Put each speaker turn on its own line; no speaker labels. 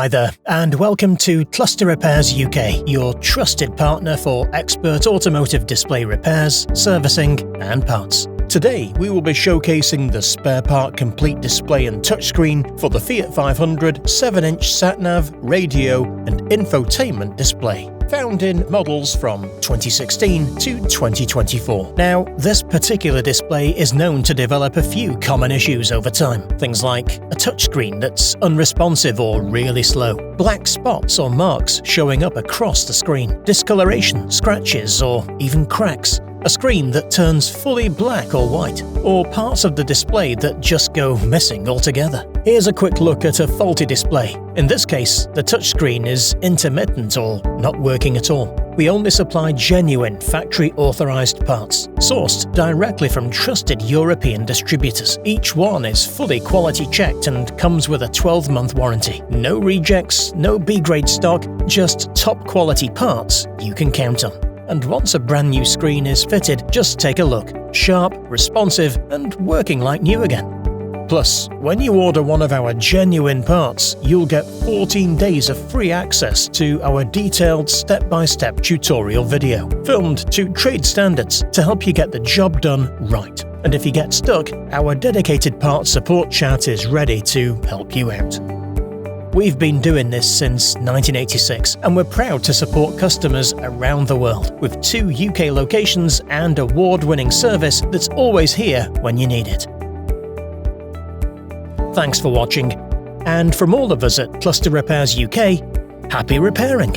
Hi there, and welcome to Cluster Repairs UK, your trusted partner for expert automotive display repairs, servicing, and parts. Today, we will be showcasing the spare part complete display and touchscreen for the Fiat 500 7-inch Sat Nav, radio, and infotainment display, found in models from 2016 to 2024. Now, this particular display is known to develop a few common issues over time. Things like a touchscreen that's unresponsive or really slow, black spots or marks showing up across the screen, discoloration, scratches, or even cracks, a screen that turns fully black or white, or parts of the display that just go missing altogether. Here's a quick look at a faulty display. In this case, the touchscreen is intermittent or not working at all. We only supply genuine factory-authorized parts, sourced directly from trusted European distributors. Each one is fully quality checked and comes with a 12-month warranty. No rejects, no B-grade stock, just top-quality parts you can count on. And once a brand new screen is fitted, just take a look. Sharp, responsive, and working like new again. Plus, when you order one of our genuine parts, you'll get 14 days of free access to our detailed step-by-step tutorial video, filmed to trade standards to help you get the job done right. And if you get stuck, our dedicated parts support chat is ready to help you out. We've been doing this since 1986, and we're proud to support customers around the world with 2 UK locations and award-winning service that's always here when you need it. Thanks for watching, and from all of us at Cluster Repairs UK, happy repairing!